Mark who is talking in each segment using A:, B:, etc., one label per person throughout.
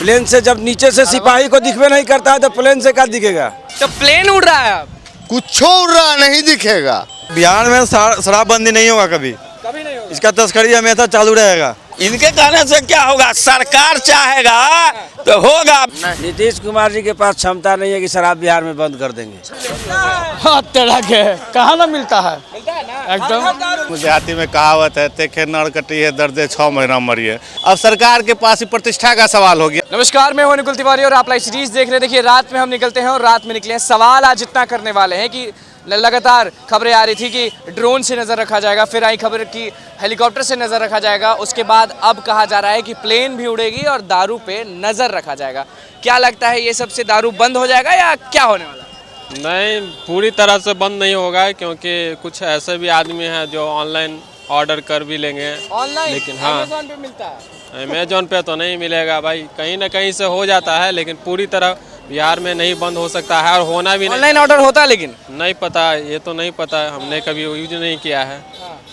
A: Plane से जब नीचे से सिपाही को दिखवे नहीं करता है तो प्लेन से क्या दिखेगा?
B: तो प्लेन उड़ रहा है अब।
C: कुछ उड़ रहा नहीं दिखेगा।
D: बिहार में शराबबंदी नहीं होगा कभी
B: नहीं होगा।
D: इसका तस्करी हमेशा चालू रहेगा।
E: इनके कहने से क्या होगा? सरकार चाहेगा तो होगा।
A: नीतीश कुमार जी के पास क्षमता नहीं है कि शराब बिहार में बंद कर देंगे।
F: तरह के कहाँ ना मिलता है
B: एकदम।
G: गुजराती में कहावत है, तेखे नड़ कटी है दर्द 6 महीना मरी है। अब सरकार के पास ही प्रतिष्ठा का सवाल हो गया।
B: नमस्कार, मैं हूं निकुल तिवारी और आप लाइव सीरीज देख रहे हैं। देखिए, रात में हम निकलते हैं और रात में निकले हैं। सवाल आज इतना करने वाले हैं कि लगातार खबरें आ रही थी कि ड्रोन से नज़र रखा जाएगा, फिर आई खबर कि हेलीकॉप्टर से नज़र रखा जाएगा, उसके बाद अब कहा जा रहा है कि प्लेन भी उड़ेगी और दारू पे नज़र रखा जाएगा। क्या लगता है, ये सबसे दारू बंद हो जाएगा या क्या होने वाला है?
H: नहीं, पूरी तरह से बंद नहीं होगा, क्योंकि कुछ ऐसे भी आदमी हैं जो ऑनलाइन ऑर्डर कर भी लेंगे
B: ऑनलाइन,
H: लेकिन हाँ,
B: अमेज़न पे मिलता है।
H: अमेजोन पे तो नहीं मिलेगा भाई, कहीं ना कहीं से हो जाता है, लेकिन पूरी तरह बिहार में नहीं बंद हो सकता है और होना भी नहीं।
B: ऑनलाइन ऑर्डर होता है लेकिन
H: नहीं पता, ये तो नहीं पता, हमने कभी यूज नहीं किया है,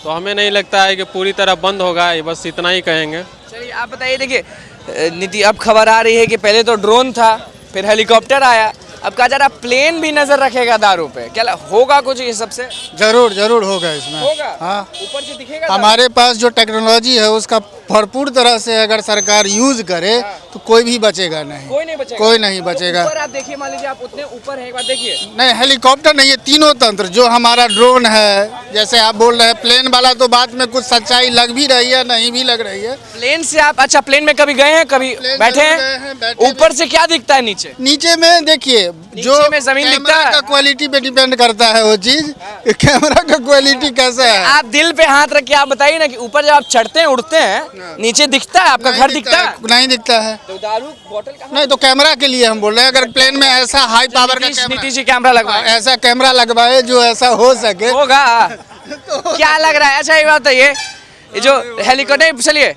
H: तो हमें नहीं लगता है कि पूरी तरह बंद होगा। ये बस इतना ही कहेंगे।
B: चलिए आप बताइए। देखिए नीति, अब खबर आ रही है कि पहले तो ड्रोन था, फिर हेलीकॉप्टर आया, अब कहा जा रहा प्लेन भी नजर रखेगा दारू पे। क्या होगा कुछ ये सबसे?
F: जरूर जरूर होगा इसमें।
B: होगा?
F: हाँ,
B: ऊपर से दिखेगा।
F: हमारे पास जो टेक्नोलॉजी है उसका भरपूर तरह से अगर सरकार यूज करे तो कोई भी बचेगा नहीं।
B: कोई नहीं बचेगा।
F: कोई नहीं बचेगा।
B: ऊपर आप देखिए, मान लीजिए आप उतने ऊपर है, एक बार देखिए।
F: नहीं, हेलीकॉप्टर नहीं, ये तीनों तंत्र जो हमारा ड्रोन है, जैसे आप बोल रहे हैं प्लेन वाला, तो बात में कुछ सच्चाई लग भी रही है, नहीं भी लग रही है।
B: प्लेन से आप, अच्छा प्लेन में कभी गए हैं, कभी बैठे हैं? ऊपर से क्या दिखता है नीचे?
F: नीचे में देखिए, जो
B: में जमीन दिखता है।
F: का क्वालिटी पे डिपेंड करता है वो चीज, कैमरा का क्वालिटी कैसा है।
B: आप दिल पे हाथ रख के आप बताइए ना कि ऊपर जब आप चढ़ते हैं, उड़ते हैं, नीचे दिखता है आपका घर दिखता है?
F: नहीं दिखता है।
B: तो दारू बोतल कहाँ?
F: नहीं, तो कैमरा के लिए हम बोल रहे हैं, अगर प्लेन में ऐसा हाई पावर का
B: नीतीश जी कैमरा लगवाए,
F: ऐसा कैमरा लगवाए जो ऐसा हो सके
B: होगा। क्या लग रहा है? अच्छा एक बात बताइए, ये जो हेलीकॉप्टर, चलिए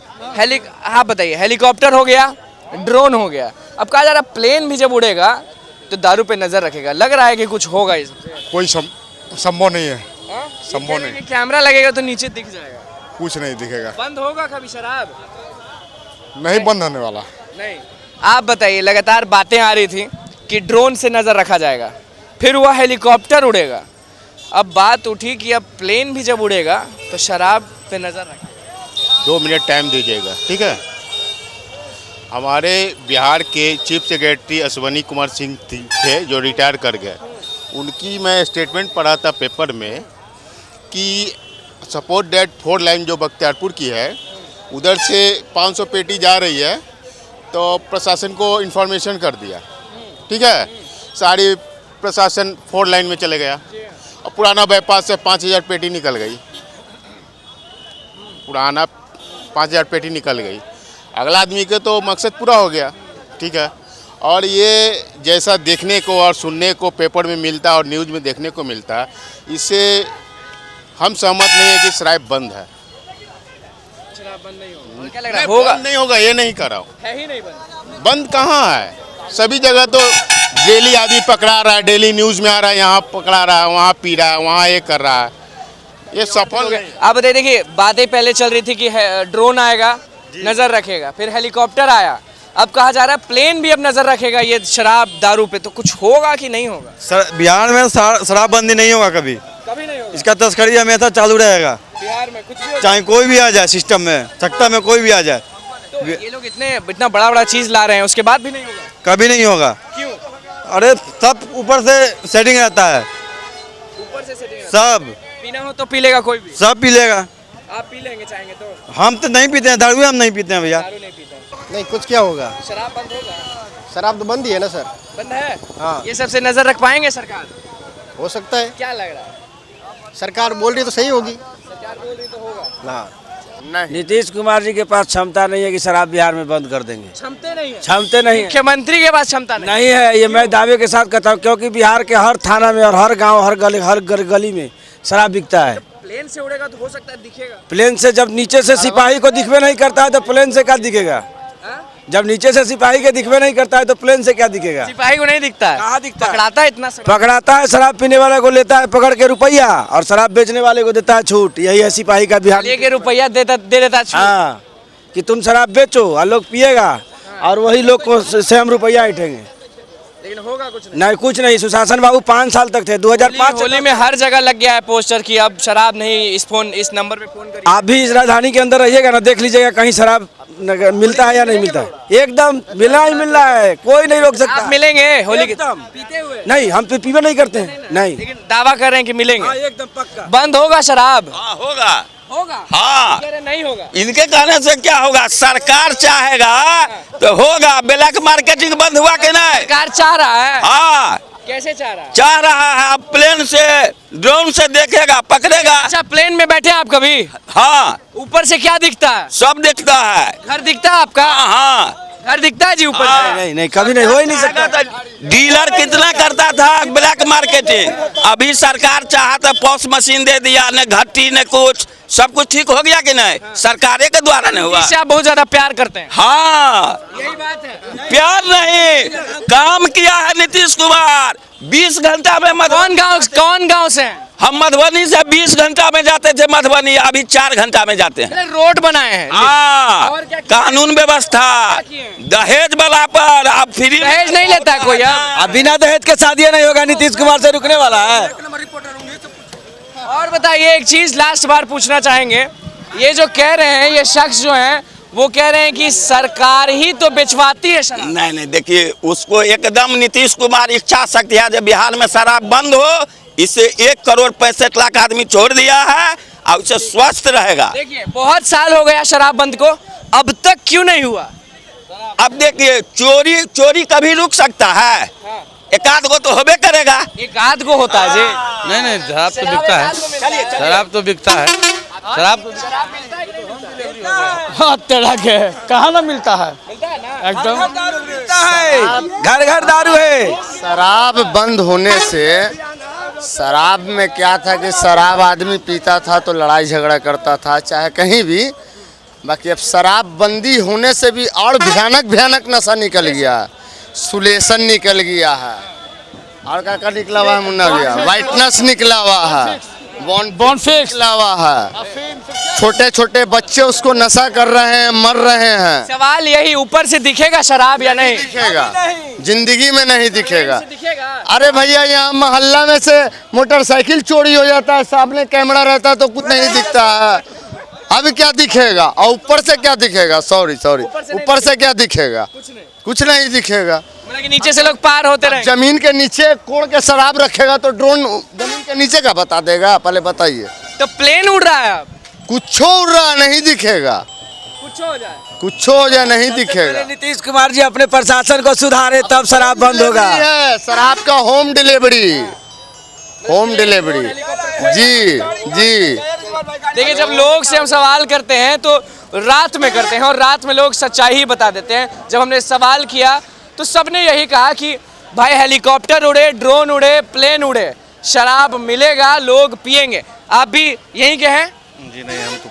B: हाँ बताइए, हेलीकॉप्टर हो गया, ड्रोन हो गया, अब कहा जा रहा प्लेन भी जब उड़ेगा तो दारू पे नजर रखेगा। लग रहा है कि कुछ होगा इससे?
G: कोई संभव नहीं है। संभव नहीं।
B: कैमरा लगेगा तो नीचे दिख जाएगा,
G: कुछ नहीं दिखेगा।
B: बंद होगा कभी शराब?
G: नहीं बंद होने वाला।
B: नहीं। आप बताइए, लगातार बातें आ रही थी कि ड्रोन से नजर रखा जाएगा, फिर हुआ हेलीकॉप्टर उड़ेगा, अब बात उठी कि अब प्लेन भी जब उड़ेगा तो शराब पे नजर रखेगा।
C: 2 मिनट टाइम दीजिएगा, ठीक है। हमारे बिहार के चीफ सेक्रेटरी अश्वनी कुमार सिंह थे जो रिटायर कर गए। उनकी मैं स्टेटमेंट पढ़ा था पेपर में कि सपोर्ट डेट 4 लाइन जो बख्तियारपुर की है, उधर से 500 पेटी जा रही है, तो प्रशासन को इन्फॉर्मेशन कर दिया, ठीक है। सारी प्रशासन 4 लाइन में चले गया और पुराना बाईपास से 5000 पेटी निकल गई। पुराना 5000 पेटी निकल गई। अगला आदमी के तो मकसद पूरा हो गया, ठीक है। और ये जैसा देखने को और सुनने को पेपर में मिलता और न्यूज़ में देखने को मिलता, इससे हम सहमत नहीं है कि शराब बंद है।
B: शराब बंद नहीं होगा? क्या लग रहा है होगा?
C: नहीं होगा, ये नहीं कर रहा हूँ।
B: है ही नहीं बंद।
C: बंद कहाँ है? सभी जगह तो डेली आदमी पकड़ा रहा है, डेली न्यूज़ में आ रहा है, यहाँ पकड़ा रहा है, वहाँ पी रहा है, वहाँ ये कर रहा है। ये सफल नहीं।
B: आप बताइए, देखिए बातें पहले चल रही थी कि ड्रोन आएगा, नजर रखेगा, फिर हेलीकॉप्टर आया, अब कहा जा रहा है प्लेन भी अब नजर रखेगा ये शराब दारू पे। तो कुछ होगा कि नहीं होगा?
D: बिहार में शराबबंदी नहीं होगा कभी
B: नहीं होगा।
D: इसका तस्करी हमेशा चालू रहेगा।
B: बिहार में कुछ भी
D: चाहे कोई भी आ जाए सिस्टम में, सत्ता में कोई भी आ जाए,
B: तो ये लोग इतना बड़ा चीज ला रहे हैं, उसके बाद भी नहीं होगा?
D: कभी नहीं होगा।
B: क्यों?
D: अरे सब ऊपर से सेटिंग रहता है,
B: ऊपर से सेटिंग।
D: सब
B: पीना हो तो पी लेगा कोई भी?
D: सब पी लेगा।
B: आप पी लेंगे चाहेंगे तो?
D: हम तो नहीं पीते हैं दारू, हम नहीं पीते हैं भैया।
B: दारू नहीं पीते हैं।
F: नहीं, कुछ क्या होगा?
B: शराब बंद होगा?
F: शराब तो बंद ही है ना सर।
B: बंद है?
F: हाँ।
B: ये सबसे नजर रख पाएंगे सरकार?
F: हो सकता है,
B: क्या लग रहा है?
F: सरकार बोल रही तो सही होगी।
B: सरकार बोल रही तो होगा।
A: नीतीश कुमार जी के पास क्षमता नहीं है कि शराब बिहार में बंद कर देंगे।
B: क्षमता नहीं है?
A: क्षमता नहीं है।
B: मुख्यमंत्री के पास क्षमता
A: नहीं है, ये मैं दावे के साथ कहता हूँ, क्योंकि बिहार के हर थाना में और हर गांव, हर गली में शराब बिकता है।
B: प्लेन से उड़ेगा तो हो सकता है दिखेगा।
A: प्लेन से जब नीचे से सिपाही को दिखवे नहीं करता है तो प्लेन से क्या दिखेगा? जब नीचे से सिपाही के दिखवे नहीं करता है तो प्लेन से क्या दिखेगा?
B: सिपाही को नहीं दिखता है?
A: कहाँ दिखता है?
B: पकड़ाता है इतना शराब?
A: पकड़ाता है, शराब पीने वाले को लेता है पकड़ के रुपया, और शराब बेचने वाले को देता है छूट। यही है सिपाही का बिहार।
B: लेके रुपया दे देता है छूट।
A: हाँ, कि तुम शराब बेचो और लोग पिएगा, और वही लोग को से हम रुपया ऐंठेंगे।
B: लेकिन होगा कुछ नहीं।
A: नहीं कुछ नहीं। सुशासन बाबू 5 साल तक थे, 2005
B: होली में हर जगह लग गया है पोस्टर की अब शराब नहीं, इस नंबर पे फोन करिए।
A: आप भी इस राजधानी के अंदर रहिएगा ना, देख लीजिएगा कहीं शराब मिलता है या नहीं मिलता है। एकदम मिलना ही मिल रहा है, कोई नहीं रोक सकता।
B: आप मिलेंगे होली के
A: एकदम।
B: पीते हुए?
A: नहीं, हम तो पीवे नहीं करते हैं। नहीं,
B: लेकिन दावा कर रहे हैं कि मिलेंगे।
A: एकदम पक्का।
B: बंद होगा शराब?
E: हाँ होगा।
B: होगा?
E: हाँ।
B: कह रहे नहीं होगा।
E: इनके कहने से क्या होगा, सरकार चाहेगा तो होगा। ब्लैक मार्केटिंग बंद हुआ कि नहीं?
B: सरकार चाह रहा है।
E: हाँ
B: कैसे चाह रहा है?
E: चाह रहा है। अब प्लेन से ड्रोन से देखेगा, पकड़ेगा।
B: अच्छा, प्लेन में बैठे आप कभी?
E: हाँ
B: ऊपर से क्या दिखता है?
E: सब दिखता है।
B: घर दिखता है आपका?
E: हाँ
B: घर दिखता है जी ऊपर से?
A: नहीं नहीं, कभी नहीं, हो ही नहीं सकता।
E: डीलर कितना करता था ब्लैक मार्केटिंग, अभी सरकार चाहा तो पॉस मशीन दे दिया, न घट्टी न कुछ, सब कुछ ठीक हो गया कि नहीं? सरकारे के द्वारा नहीं हुआ।
B: इससे आप बहुत ज्यादा प्यार करते हैं।
E: हाँ
B: यही बात है।
E: प्यार नहीं, काम किया है नीतीश कुमार। 20 घंटा में
B: कौन गांव से हैं?
E: हम मधुबनी से 20 घंटा में जाते थे मधुबनी, अभी 4 घंटा में जाते हैं।
B: रोड बनाए हैं।
E: हाँ,
B: और क्या किया?
E: कानून व्यवस्था, दहेज वाला पर अब फ्री
B: दहेज नहीं लेता है कोई अब?
A: बिना दहेज के शादी नहीं होगा, नीतीश कुमार से रुकने वाला है।
B: और बताइए एक चीज लास्ट बार पूछना चाहेंगे, ये जो कह रहे हैं ये शख्स जो हैं वो कह रहे हैं कि सरकार ही तो बेचवाती है शराब।
E: नहीं, देखिए उसको एकदम नीतीश कुमार इच्छा शक्ति है जब बिहार में शराब बंद हो, इसे 1,65,00,000 आदमी छोड़ दिया है और उसे स्वस्थ रहेगा।
B: देखिए बहुत साल हो गया शराब बंद को, अब तक क्यों नहीं हुआ?
E: अब देखिए चोरी कभी रुक सकता है? एक आध गो तो होबे करेगा।
B: एक आध को होता है जी।
H: नहीं शराब तो बिकता है, शराब तो बिकता है, शराब
A: हाँ, तेरा के कहाँ ना मिलता है? एकदम मिलता है, घर घर दारू है।
F: शराब बंद होने से शराब में क्या था कि शराब आदमी पीता था तो लड़ाई झगड़ा करता था चाहे कहीं भी। बाकी अब शराब बंदी होने से भी और भयानक नशा निकल गया, सुलेशन निकल गया है, और क्या निकला हुआ है मुन्ना भैया, वाइटनेस निकला हुआ है, बॉन्डफिक्स निकला हुआ है। छोटे छोटे बच्चे उसको नशा कर रहे हैं, मर रहे हैं।
B: सवाल यही, ऊपर से दिखेगा शराब या नहीं?
F: दिखेगा, जिंदगी में नहीं दिखेगा।
B: दिखेगा।
F: अरे भैया यहाँ मोहल्ला में से मोटरसाइकिल चोरी हो जाता है, सामने कैमरा रहता है तो कुछ नहीं दिखता है। अब क्या दिखेगा? और ऊपर से क्या दिखेगा? सॉरी ऊपर से क्या दिखेगा? कुछ नहीं दिखेगा।
B: मतलब कि नीचे से लोग पार होते रहे।
F: जमीन के नीचे कोड़ के शराब रखेगा तो ड्रोन जमीन के नीचे का बता देगा? पहले बताइए।
B: तो प्लेन उड़ रहा है अब?
F: कुछ उड़ रहा नहीं दिखेगा, कुछ हो जाए नहीं दिखेगा।
A: नीतीश कुमार जी अपने प्रशासन को सुधारे तब शराब बंद होगा।
F: शराब का होम डिलीवरी जी।
B: देखिए जब लोग से हम सवाल करते हैं तो रात में करते हैं और रात में लोग सच्चाई ही बता देते हैं। जब हमने सवाल किया तो सबने यही कहा कि भाई हेलीकॉप्टर उड़े, ड्रोन उड़े, प्लेन उड़े, शराब मिलेगा, लोग पिएंगे। आप भी यही के हैं?
G: जी नहीं, हम तो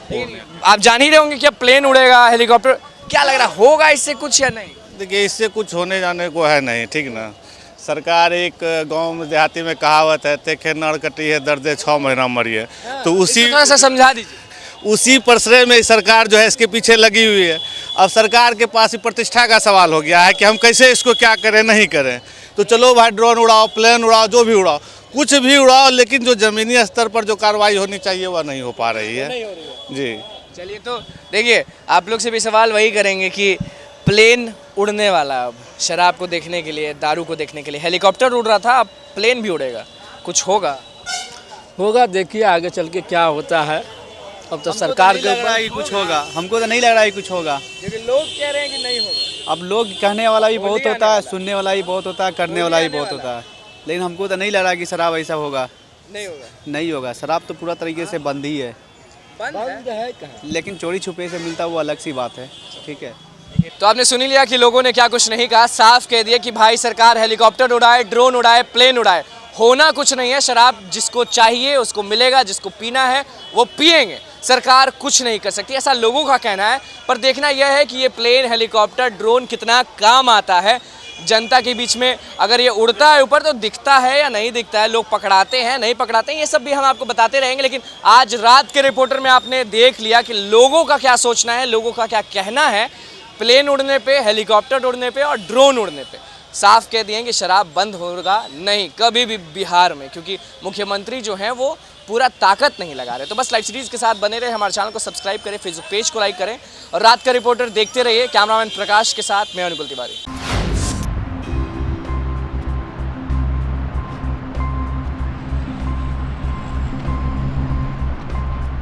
B: आप जान ही रहे होंगे कि अब प्लेन उड़ेगा, हेलीकॉप्टर, क्या लग रहा होगा इससे कुछ या नहीं?
G: देखिए इससे कुछ होने जाने को है नहीं, ठीक ना। सरकार एक गांव में देहाती में कहावत है, तेखे नड़ कटी है दर्दे 6 महीना मरी है, तो
B: थोड़ा सा समझा दीजिए।
G: उसी प्रश्रय में सरकार जो है इसके पीछे लगी हुई है। अब सरकार के पास ही प्रतिष्ठा का सवाल हो गया है कि हम कैसे इसको क्या करें नहीं करें। तो चलो भाई ड्रोन उड़ाओ, प्लेन उड़ाओ, जो भी उड़ाओ, कुछ भी उड़ाओ, लेकिन जो ज़मीनी स्तर पर जो कार्रवाई होनी चाहिए वह नहीं हो पा रही है। जी
B: चलिए तो देखिए आप लोग से भी सवाल वही करेंगे कि प्लेन उड़ने वाला अब शराब को देखने के लिए, दारू को देखने के लिए। हेलीकॉप्टर उड़ रहा था, अब प्लेन भी उड़ेगा, कुछ होगा।
I: देखिए आगे चल के क्या होता है। अब तो सरकार के ऊपर
D: कुछ होगा, हमको तो नहीं लग रहा है कुछ होगा।
B: लेकिन लोग कह रहे हैं कि नहीं होगा।
D: अब लोग कहने वाला भी बहुत होता है, सुनने वाला भी बहुत होता है, करने वाला भी बहुत होता है, लेकिन हमको तो नहीं लग रहा कि शराब ऐसा होगा। नहीं होगा। शराब तो पूरा तरीके से बंद ही है।
B: बंद है कहाँ?
D: लेकिन चोरी छुपे से मिलता वो अलग सी बात है, ठीक है।
B: तो आपने सुन लिया कि लोगों ने क्या कुछ नहीं कहा, साफ कह दिया कि भाई सरकार हेलीकॉप्टर उड़ाए, ड्रोन उड़ाए, प्लेन उड़ाए, होना कुछ नहीं है। शराब जिसको चाहिए उसको मिलेगा, जिसको पीना है वो पिएंगे, सरकार कुछ नहीं कर सकती, ऐसा लोगों का कहना है। पर देखना यह है कि ये प्लेन, हेलीकॉप्टर, ड्रोन कितना काम आता है जनता के बीच में। अगर ये उड़ता है ऊपर तो दिखता है या नहीं दिखता है, लोग पकड़ाते हैं नहीं पकड़ाते हैं, ये सब भी हम आपको बताते रहेंगे। लेकिन आज रात के रिपोर्टर में आपने देख लिया कि लोगों का क्या सोचना है, लोगों का क्या कहना है। प्लेन उड़ने पे, हेलीकॉप्टर उड़ने पे और ड्रोन उड़ने पे साफ कह दिए कि शराब बंद होगा नहीं कभी भी बिहार में, क्योंकि मुख्यमंत्री जो हैं वो पूरा ताकत नहीं लगा रहे। तो बस लाइव सीरीज़ के साथ बने रहे, हमारे चैनल को सब्सक्राइब करें, फेसबुक पेज को लाइक करें और रात का रिपोर्टर देखते रहिए। कैमरामैन प्रकाश के साथ मैं अनुकुल तिवारी।